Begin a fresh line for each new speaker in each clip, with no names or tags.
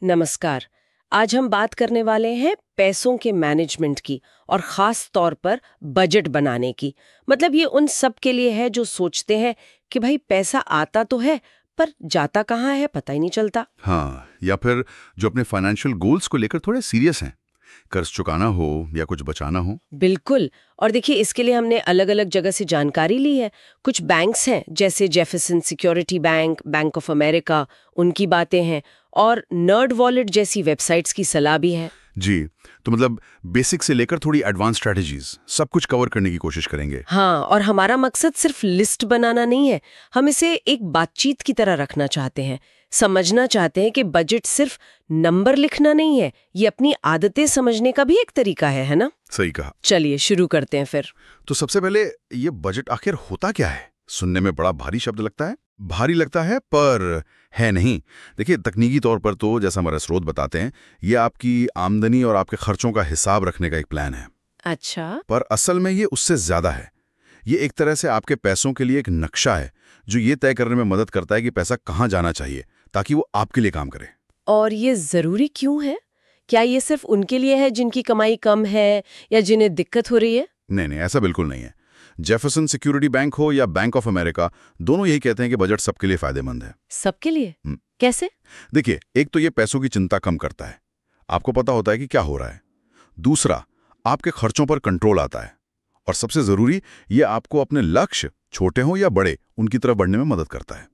नमस्कार। आज हम बात करने वाले हैं पैसों के मैनेजमेंट की और ख़ास तौर पर बजट बनाने की। मतलब ये उन सब के लिए है जो सोचते हैं कि भाई पैसा आता तो है पर जाता कहाँ है पता ही नहीं चलता।
हाँ, या फिर जो अपने फाइनेंशियल गोल्स को लेकर थोड़े सीरियस हैं, कर्ज चुकाना हो या कुछ बचाना हो।
बिल्कुल। और देखिए इसके लिए हमने अलग अलग जगह से जानकारी ली है। कुछ बैंक्स हैं जैसे Jefferson security bank, bank of America, उनकी बातें हैं और नर्ड वॉलेट जैसी वेबसाइट्स की सलाह भी है।
जी, तो मतलब बेसिक से लेकर थोड़ी एडवांस स्ट्रेटजीज सब कुछ कवर करने की कोशिश करेंगे।
हाँ, और हमारा मकसद सिर्फ लिस्ट बनाना नहीं है। हम इसे एक बातचीत की तरह रखना चाहते हैं। समझना चाहते हैं कि बजट सिर्फ नंबर लिखना नहीं है, ये अपनी आदतें समझने का भी एक तरीका है ना?
सही कहा।
चलिए शुरू करते हैं फिर।
तो सबसे पहले ये बजट आखिर होता क्या है? सुनने में बड़ा भारी शब्द लगता है, भारी लगता है, पर है नहीं। देखिए, तकनीकी तौर पर तो जैसा हमारे स्रोत बताते हैं, ये आपकी आमदनी और आपके खर्चों का हिसाब रखने का एक प्लान है।
अच्छा।
पर असल में ये उससे ज्यादा है। ये एक तरह से आपके पैसों के लिए एक नक्शा है जो ये तय करने में मदद करता है कि पैसा कहाँ जाना चाहिए ताकि वो आपके लिए काम करे।
और ये जरूरी क्यों है? क्या ये सिर्फ उनके लिए है जिनकी कमाई कम है या जिन्हें दिक्कत हो रही है?
नहीं नहीं, ऐसा बिल्कुल नहीं है। जेफरसन सिक्योरिटी बैंक हो या बैंक ऑफ अमेरिका, दोनों यही कहते हैं कि बजट सबके लिए फायदेमंद है।
सबके लिए? कैसे?
देखिए, एक तो ये पैसों की चिंता कम करता है, आपको पता होता है कि क्या हो रहा है। दूसरा, आपके खर्चों पर कंट्रोल आता है। और सबसे जरूरी, ये आपको अपने लक्ष्य, छोटे हो या बड़े, उनकी तरफ बढ़ने में मदद करता है।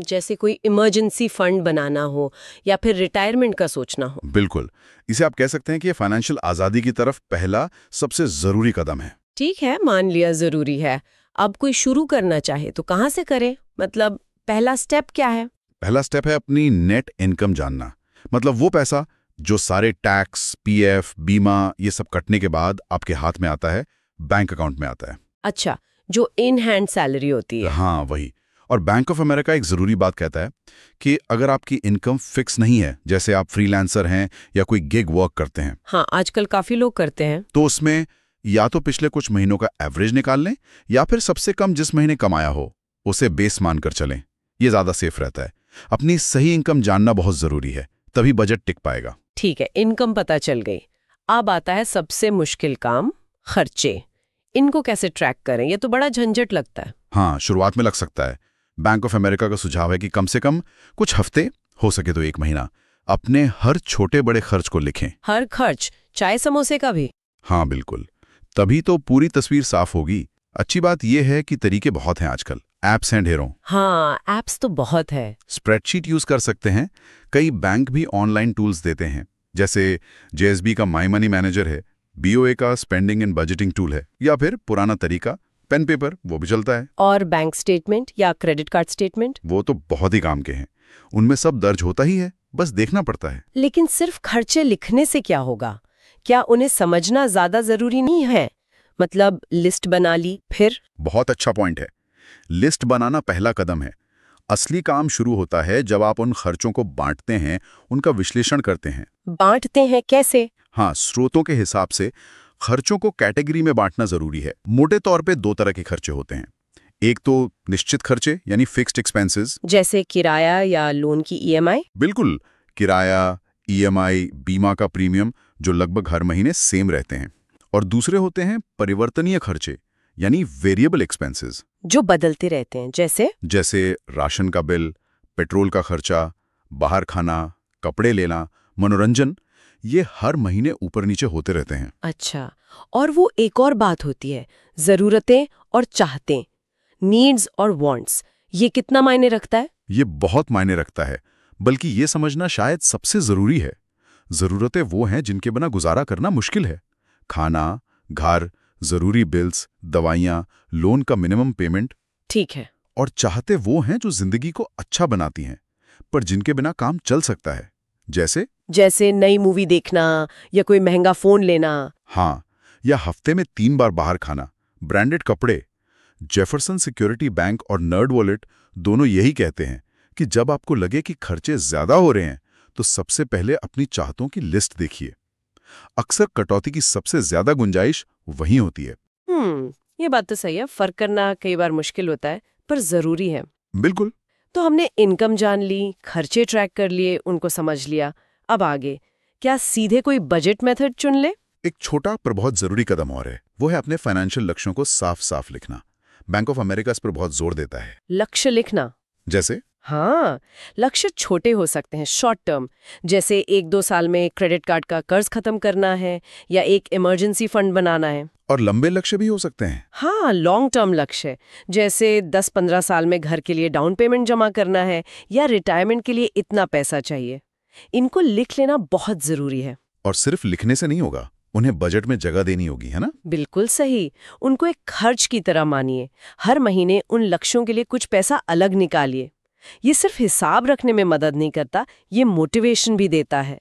जैसे कोई इमरजेंसी फंड बनाना हो या फिर रिटायरमेंट का सोचना हो।
बिल्कुल। इसे आप कह सकते हैं कि ये फाइनेंशियल आजादी की तरफ पहला सबसे जरूरी कदम है।
ठीक है, मान लिया जरूरी है। अब कोई शुरू करना चाहे तो कहाँ से करे? मतलब पहला स्टेप क्या है?
पहला स्टेप है अपनी नेट इनकम जानना। मतलब वो पैसा जो सारे टैक्स, पीएफ, बीमा ये सब कटने के बाद आपके हाथ में आता है, बैंक अकाउंट में आता है।
अच्छा, जो इन हैंड सैलरी होती है।
हाँ, वही। और बैंक ऑफ अमेरिका एक जरूरी बात कहता है कि अगर आपकी इनकम फिक्स नहीं है, जैसे आप फ्रीलांसर हैं या कोई गिग वर्क करते हैं,
हाँ, आजकल काफी लोग करते हैं,
तो उसमें या तो पिछले कुछ महीनों का एवरेज निकाल लें या फिर सबसे कम जिस महीने कमाया हो उसे बेस मानकर चलें। ये ज्यादा सेफ रहता है। अपनी सही इनकम जानना बहुत जरूरी है, तभी बजट टिक पाएगा।
ठीक है, इनकम पता चल गई। अब आता है सबसे मुश्किल काम, खर्चे। इनको कैसे ट्रैक करें? ये तो बड़ा झंझट लगता है।
हाँ, शुरुआत में लग सकता है। बैंक ऑफ अमेरिका का सुझाव है कि कम से कम कुछ हफ्ते, हो सके तो एक महीना, अपने हर छोटे बड़े खर्च को लिखें।
हर खर्च, चाय समोसे का भी?
हाँ बिल्कुल, तभी तो पूरी तस्वीर साफ होगी। अच्छी बात यह है कि तरीके बहुत हैं आजकल, एप्स हैं ढेरों।
हाँ, एप्स तो बहुत है।
स्प्रेडशीट यूज कर सकते हैं, कई बैंक भी ऑनलाइन टूल्स देते हैं, जैसे जेएसबी का माई मनी मैनेजर है, बीओए का स्पेंडिंग एंड बजटिंग टूल है, या फिर पुराना तरीका पेन पेपर, वो भी चलता है।
और बैंक स्टेटमेंट या क्रेडिट कार्ड स्टेटमेंट?
वो तो बहुत ही काम के हैं, उनमें सब दर्ज होता ही है, बस देखना पड़ता है।
लेकिन सिर्फ खर्चे लिखने से क्या होगा? क्या उन्हें समझना ज्यादा जरूरी नहीं है? मतलब लिस्ट बना ली, फिर?
बहुत अच्छा पॉइंट है। लिस्ट बनाना पहला कदम है। असली काम शुरू होता है जब आप उन खर्चों को बांटते हैं, उनका विश्लेषण करते हैं।
बांटते हैं कैसे?
हाँ, स्रोतों के हिसाब से खर्चों को कैटेगरी में बांटना जरूरी है। मोटे तौर पे दो तरह के खर्चे होते हैं। एक तो निश्चित खर्चे यानी फिक्स्ड एक्सपेंसेस,
जैसे किराया या लोन की ईएमआई?
बिल्कुल, किराया, ईएमआई, बीमा का प्रीमियम, जो लगभग हर महीने सेम रहते हैं। और दूसरे होते हैं परिवर्तनीय खर्चे यानी वेरिएबल एक्सपेंसेस,
जो बदलते रहते हैं, जैसे
राशन का बिल, पेट्रोल का खर्चा, बाहर खाना, कपड़े लेना, मनोरंजन। ये हर महीने ऊपर नीचे होते रहते हैं।
अच्छा, और वो एक और बात होती है, जरूरतें और चाहतें, नीड्स और वांट्स। ये कितना मायने रखता है?
ये बहुत मायने रखता है, बल्कि ये समझना शायद सबसे जरूरी है। जरूरतें वो हैं जिनके बिना गुजारा करना मुश्किल है। खाना, घर, जरूरी बिल्स, दवाइयाँ, लोन का मिनिमम पेमेंट।
ठीक है।
और चाहते वो हैं जो जिंदगी को अच्छा बनाती हैं, पर जिनके बिना काम चल सकता है, जैसे
नई मूवी देखना या कोई महंगा फोन लेना।
हाँ, या हफ्ते में 3 बार बाहर खाना, ब्रांडेड कपड़े। जेफरसन सिक्योरिटी बैंक और नर्ड वॉलेट दोनों यही कहते हैं कि जब आपको लगे कि खर्चे ज्यादा हो रहे हैं, तो सबसे पहले अपनी चाहतों की लिस्ट देखिए। अक्सर कटौती की सबसे ज्यादा गुंजाइश वहीं होती है।
ये बात तो सही है। फर्क करना कई बार मुश्किल होता है, पर जरूरी है।
बिल्कुल।
तो हमने इनकम जान ली, खर्चे ट्रैक कर लिए, उनको समझ लिया। अब आगे क्या सीधे कोई बजट मेथड चुन ले?
एक छोटा पर बहुत जरूरी कदम और है, वो है अपने फाइनेंशियल लक्ष्यों को साफ साफ लिखना। बैंक ऑफ अमेरिका इस पर बहुत जोर देता है।
लक्ष्य लिखना?
जैसे?
हाँ, लक्ष्य छोटे हो सकते हैं, शॉर्ट टर्म, जैसे 1-2 साल में क्रेडिट कार्ड का कर्ज खत्म करना है या एक इमरजेंसी फंड बनाना है।
और लंबे लक्ष्य भी हो सकते हैं।
हाँ, लॉन्ग टर्म लक्ष्य, जैसे 10-15 साल में घर के लिए डाउन पेमेंट जमा करना है या रिटायरमेंट के लिए इतना पैसा चाहिए। इनको लिख लेना बहुत जरूरी है।
और सिर्फ लिखने से नहीं होगा, उन्हें बजट में जगह देनी होगी, है ना?
बिल्कुल सही। उनको एक खर्च की तरह मानिए। हर महीने उन लक्ष्यों के लिए कुछ पैसा अलग निकालिए। ये सिर्फ हिसाब रखने में मदद नहीं करता, ये मोटिवेशन भी देता है।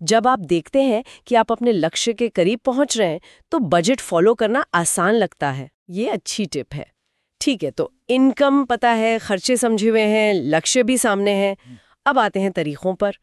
जब आप देखते हैं कि आप अपने लक्ष्य के करीब पहुंच रहे हैं, तो बजट फॉलो करना आसान लगता है। ये अच्छी टिप है। ठीक है, तो इनकम पता है, खर्चे समझे हुए हैं, लक्ष्य भी सामने है। अब आते हैं तरीकों पर।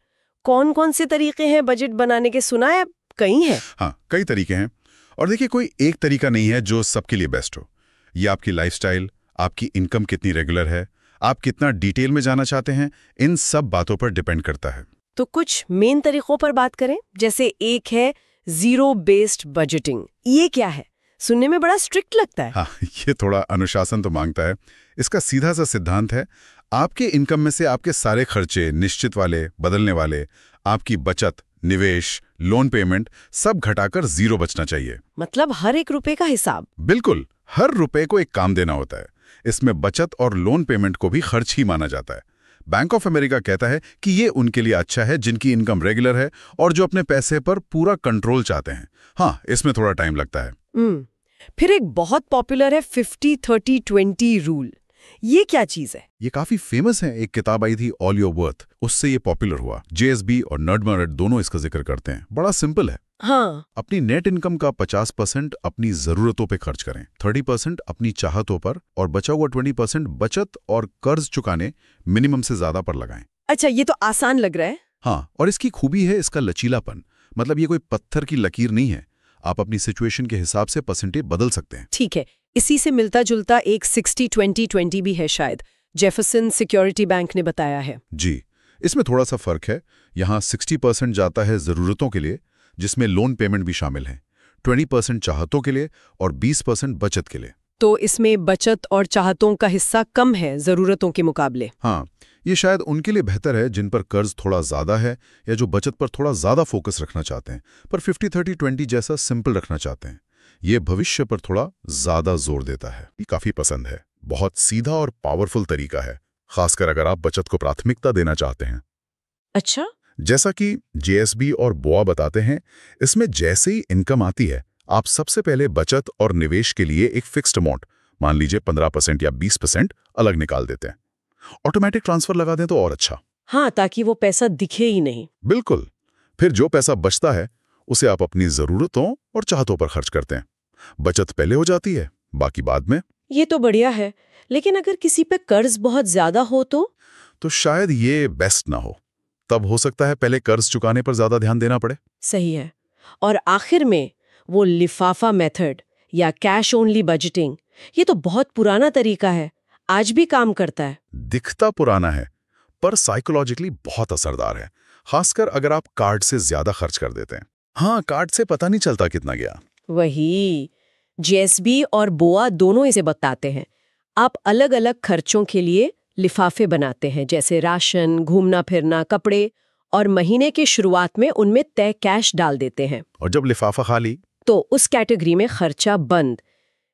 कौन कौन से तरीके हैं बजट बनाने के? सुना है कई हैं।
हाँ, कई तरीके हैं। और देखिए, कोई एक तरीका नहीं है जो सबके लिए बेस्ट हो। ये आपकी लाइफस्टाइल, आपकी इनकम कितनी रेगुलर है, आप कितना डिटेल में जाना चाहते हैं, इन सब बातों पर डिपेंड करता है।
तो कुछ मेन तरीकों पर बात करें। जैसे एक है जीरो बेस्ड बजटिंग। ये क्या है? सुनने में बड़ा स्ट्रिक्ट लगता है।
हाँ, ये थोड़ा अनुशासन तो मांगता है। इसका सीधा सा सिद्धांत है, आपके इनकम में से आपके सारे खर्चे, निश्चित वाले, बदलने वाले, आपकी बचत, निवेश, लोन पेमेंट, सब घटाकर जीरो बचना चाहिए।
मतलब हर एक रुपए का हिसाब?
बिल्कुल, हर रुपए को एक काम देना होता है। इसमें बचत और लोन पेमेंट को भी खर्च ही माना जाता है। बैंक ऑफ अमेरिका कहता है कि ये उनके लिए अच्छा है जिनकी इनकम रेगुलर है और जो अपने पैसे पर पूरा कंट्रोल चाहते हैं। हाँ, इसमें थोड़ा टाइम लगता है।
फिर एक बहुत पॉपुलर है 50-30-20 रूल। ये क्या चीज है?
ये काफी फेमस है। एक किताब आई थी ऑल योर वर्थ, उससे ये पॉपुलर हुआ। JSB और नर्ड दोनों इसका जिक्र करते हैं। बड़ा सिंपल है।
हाँ,
अपनी नेट इनकम का 50% अपनी जरूरतों पे खर्च करें, 30% अपनी चाहतों पर और बचा हुआ 20% बचत और कर्ज चुकाने मिनिमम से ज्यादा पर लगाएं।
अच्छा, ये तो आसान लग रहा है।
हाँ, और इसकी खूबी है इसका लचीलापन। मतलब ये कोई पत्थर की लकीर नहीं है। आप अपनी सिचुएशन के हिसाब से परसेंटेज बदल सकते हैं।
ठीक है, इसी से मिलता जुलता एक 60-20-20 भी है शायद, जेफरसन सिक्योरिटी बैंक ने बताया है।
जी, इसमें थोड़ा सा फर्क है। यहाँ 60% जाता है जरूरतों के लिए, जिसमें लोन पेमेंट भी शामिल है, 20% चाहतों के लिए और 20% बचत के लिए।
तो इसमें बचत और चाहतों का हिस्सा कम है जरूरतों के मुकाबले।
हाँ, ये शायद उनके लिए बेहतर है जिन पर कर्ज थोड़ा ज्यादा है या जो बचत पर थोड़ा ज्यादा फोकस रखना चाहते हैं, पर 50-30-20 जैसा सिंपल रखना चाहते हैं। ये भविष्य पर थोड़ा ज्यादा जोर देता है। ये काफी पसंद है। बहुत सीधा और पावरफुल तरीका है, खासकर अगर आप बचत को प्राथमिकता देना चाहते हैं।
अच्छा,
जैसा कि JSB और बोआ बताते हैं, इसमें जैसे ही इनकम आती है, आप सबसे पहले बचत और निवेश के लिए एक फिक्स्ड अमाउंट, मान लीजिए 15% या 20% अलग निकाल देते हैं। ऑटोमेटिक ट्रांसफर लगा दें तो और अच्छा।
हाँ, ताकि वो पैसा दिखे ही नहीं।
बिल्कुल। फिर जो पैसा बचता है उसे आप अपनी जरूरतों और चाहतों पर खर्च करते हैं। बचत पहले हो जाती है, बाकी बाद में।
ये तो बढ़िया है, लेकिन अगर किसी पे कर्ज बहुत ज्यादा हो
तो शायद ये बेस्ट ना हो। तब हो सकता है पहले कर्ज चुकाने पर ज्यादा ध्यान देना पड़े।
सही है। और आखिर में वो लिफाफा मेथड या कैश ओनली बजटिंग, ये तो बहुत पुराना तरीका है, आज भी काम करता है।
दिखता पुराना है, पर साइकोलॉजिकली बहुत असरदार है, खासकर अगर आप कार्ड से ज्यादा खर्च कर देते हैं। हाँ, कार्ड से पता नहीं चलता कितना गया।
वही, JSB और बोआ दोनों इसे बताते हैं। आप अलग अलग खर्चों के लिए लिफाफे बनाते हैं, जैसे राशन, घूमना फिरना, कपड़े, और महीने की शुरुआत में उनमें तय कैश डाल देते हैं।
और जब लिफाफा खाली,
तो उस कैटेगरी में खर्चा बंद।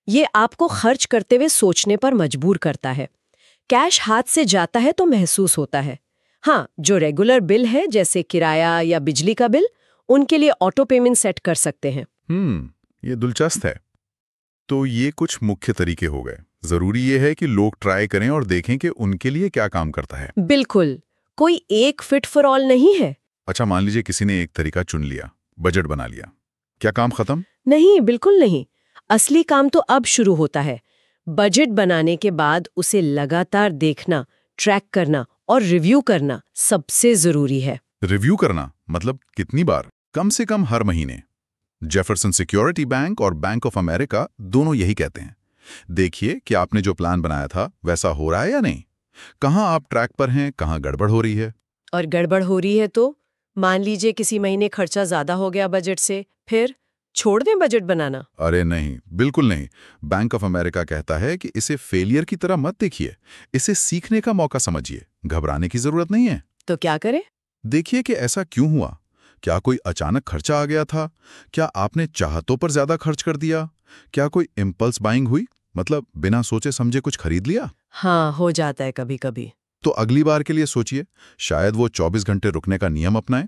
ये आपको खर्च करते हुए सोचने पर मजबूर करता है। कैश हाथ से जाता है तो महसूस होता है। हाँ, जो रेगुलर बिल है जैसे किराया या बिजली का बिल, उनके लिए ऑटो पेमेंट सेट कर सकते हैं।
ये दिलचस्प है। तो ये कुछ मुख्य तरीके हो गए। जरूरी ये है कि लोग ट्राई करें और देखें कि उनके लिए क्या काम करता है।
बिल्कुल, कोई एक फिट फॉर ऑल नहीं है।
अच्छा, मान लीजिए किसी ने एक तरीका चुन लिया, बजट बना लिया, क्या काम खत्म?
नहीं, बिल्कुल नहीं। असली काम तो अब शुरू होता है। बजट बनाने के बाद उसे लगातार देखना, ट्रैक करना और रिव्यू करना सबसे जरूरी है।
रिव्यू करना मतलब कितनी बार? कम से कम हर महीने। जेफरसन सिक्योरिटी बैंक और बैंक ऑफ अमेरिका दोनों यही कहते हैं। देखिए कि आपने जो प्लान बनाया था वैसा हो रहा है या नहीं। कहाँ आप ट्रैक पर हैं, कहाँ गड़बड़ हो रही है।
और गड़बड़ हो रही है तो मान लीजिए किसी महीने खर्चा ज्यादा हो गया बजट से, फिर छोड़ दें बजट बनाना?
अरे नहीं, बिल्कुल नहीं। बैंक ऑफ अमेरिका कहता है कि इसे फेलियर की तरह मत देखिए, इसे सीखने का मौका समझिए। घबराने की जरूरत नहीं है।
तो क्या करें?
देखिए कि ऐसा क्यों हुआ। क्या कोई अचानक खर्चा आ गया था? क्या आपने चाहतों पर ज्यादा खर्च कर दिया? क्या कोई इम्पल्स बाइंग हुई, मतलब बिना सोचे समझे कुछ खरीद लिया?
हाँ, हो जाता है कभी कभी।
तो अगली बार के लिए सोचिए, शायद वो 24 घंटे रुकने का नियम अपनाएं।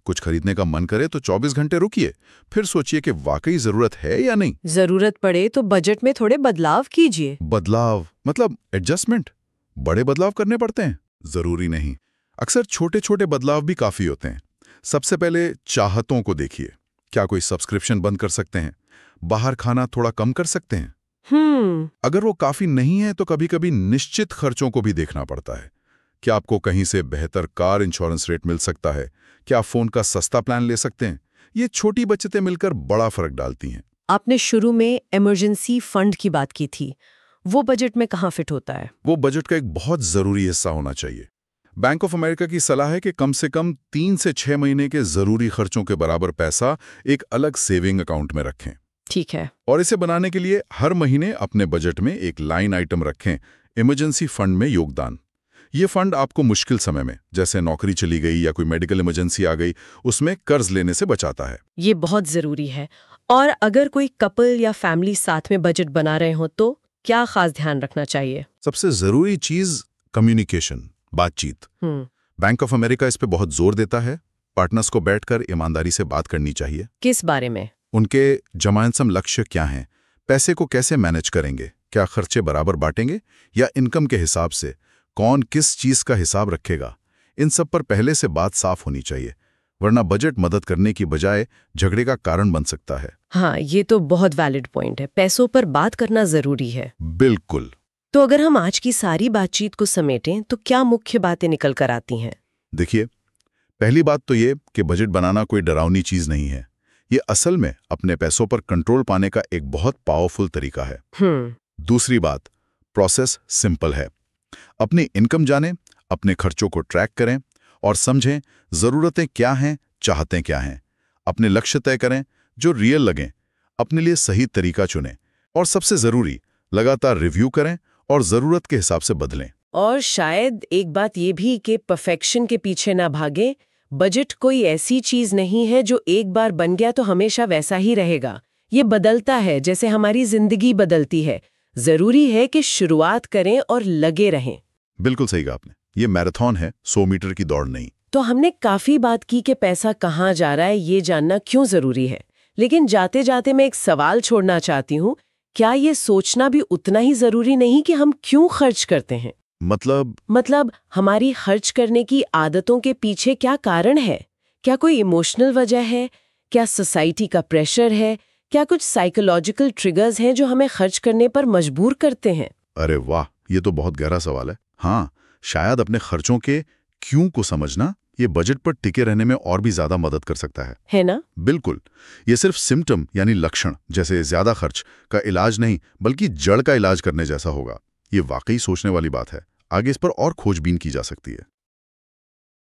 कुछ खरीदने का मन करे तो 24 घंटे रुकिए, फिर सोचिए कि वाकई जरूरत है या नहीं।
जरूरत पड़े तो बजट में थोड़े बदलाव कीजिए।
बदलाव मतलब एडजस्टमेंट? बड़े बदलाव करने पड़ते हैं? जरूरी नहीं। अक्सर छोटे छोटे बदलाव भी काफी होते हैं। सबसे पहले चाहतों को देखिए। क्या कोई सब्सक्रिप्शन बंद कर सकते हैं? बाहर खाना थोड़ा कम कर सकते हैं? अगर वो काफी नहीं है तो कभी कभी निश्चित खर्चों को भी देखना पड़ता है। क्या आपको कहीं से बेहतर कार इंश्योरेंस रेट मिल सकता है? क्या आप फोन का सस्ता प्लान ले सकते हैं? ये छोटी बचतें मिलकर बड़ा फर्क डालती हैं।
आपने शुरू में इमरजेंसी फंड की बात की थी, वो बजट में कहाँ फिट होता है?
वो बजट का एक बहुत जरूरी हिस्सा होना चाहिए। बैंक ऑफ अमेरिका की सलाह है कि कम से कम 3 से 6 महीने के जरूरी खर्चों के बराबर पैसा एक अलग सेविंग अकाउंट में रखें।
ठीक है।
और इसे बनाने के लिए हर महीने अपने बजट में एक लाइन आइटम रखें, इमरजेंसी फंड में योगदान। ये फंड आपको मुश्किल समय में, जैसे नौकरी चली गई या कोई मेडिकल इमरजेंसी आ गई, उसमें कर्ज लेने से बचाता है।
ये बहुत जरूरी है। और अगर कोई कपल या फैमिली साथ में बजट बना रहे हो तो क्या खास ध्यान रखना चाहिए?
सबसे जरूरी चीज कम्युनिकेशन, बातचीत। बैंक ऑफ अमेरिका इस पे बहुत जोर देता है। पार्टनर्स को बैठकर ईमानदारी से बात करनी चाहिए।
किस बारे में?
उनके जमानसम लक्ष्य क्या हैं? पैसे को कैसे मैनेज करेंगे? क्या खर्चे बराबर बांटेंगे या इनकम के हिसाब से? कौन किस चीज का हिसाब रखेगा? इन सब पर पहले से बात साफ होनी चाहिए, वरना बजट मदद करने की बजाय झगड़े का कारण बन सकता है।
हाँ, ये तो बहुत वैलिड पॉइंट है। पैसों पर बात करना जरूरी है।
बिल्कुल।
तो अगर हम आज की सारी बातचीत को समेटें तो क्या मुख्य बातें निकल कर आती हैं?
देखिए, पहली बात तो ये कि बजट बनाना कोई डरावनी चीज नहीं है। ये असल में अपने पैसों पर कंट्रोल पाने का एक बहुत पावरफुल तरीका है। दूसरी बात, प्रोसेस सिंपल है। अपनी इनकम जानें, अपने खर्चों को ट्रैक करें और समझें जरूरतें क्या हैं, चाहतें क्या हैं। अपने लक्ष्य तय करें जो रियल लगें, अपने लिए सही तरीका चुनें और सबसे जरूरी, लगातार रिव्यू करें और जरूरत के हिसाब से बदलें।
और शायद एक बात ये भी कि परफेक्शन के पीछे ना भागे। बजट कोई ऐसी चीज नहीं है जो एक बार बन गया तो हमेशा वैसा ही रहेगा। ये बदलता है, जैसे हमारी जिंदगी बदलती है। जरूरी है कि शुरुआत करें और लगे रहें।
बिल्कुल सही कहा आपने। ये मैराथन है, 100 मीटर की दौड़ नहीं।
तो हमने काफी बात की कि पैसा कहाँ जा रहा है ये जानना क्यों जरूरी है, लेकिन जाते जाते मैं एक सवाल छोड़ना चाहती हूँ। क्या ये सोचना भी उतना ही जरूरी नहीं कि हम क्यों खर्च करते हैं? मतलब हमारी खर्च करने की आदतों के पीछे क्या कारण है? क्या कोई इमोशनल वजह है? क्या सोसाइटी का प्रेशर है? क्या कुछ साइकोलॉजिकल ट्रिगर्स हैं जो हमें खर्च करने पर मजबूर करते हैं?
अरे वाह, ये तो बहुत गहरा सवाल है। हाँ, शायद अपने खर्चों के क्यों को समझना ये बजट पर टिके रहने में और भी ज्यादा मदद कर सकता है
ना?
बिल्कुल। ये सिर्फ सिम्टम यानी लक्षण जैसे ज्यादा खर्च का इलाज नहीं, बल्कि जड़ का इलाज करने जैसा होगा। ये वाकई सोचने वाली बात है। आगे इस पर और खोजबीन की जा सकती है।